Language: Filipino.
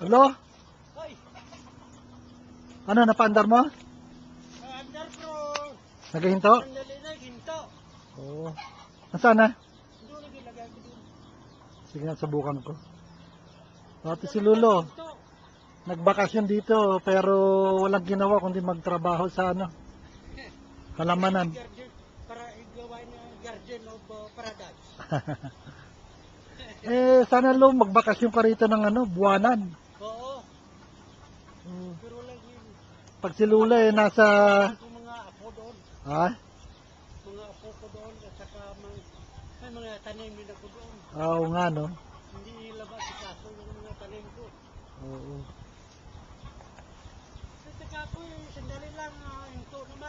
Hello? Hoy, Ano, napaandar mo? andar bro. Naghihinto? Sandali na, ginto. Oo. Nasaan na? Doon lagi lagay ko doon. Sige nga, subukan ko. Pati si Lulo, Ginto. nagbakasyon dito pero walang ginawa kundi magtrabaho sa ano, halamanan. Garden, para igawa na Garden of Paradise. Eh, sana Lo, magbakasyon ka rito ng ano, buwanan. Oo, Hmm. pero walang yun. Pag si Lula eh, nasa... Ako mga apo doon. Ha? Mga apo ko doon. At saka may mga tanim din ako doon. Oo nga, no? Hindi ilabas si kaso yung mga tanim ko. Oo. At saka ako, sandali lang, hinto naman.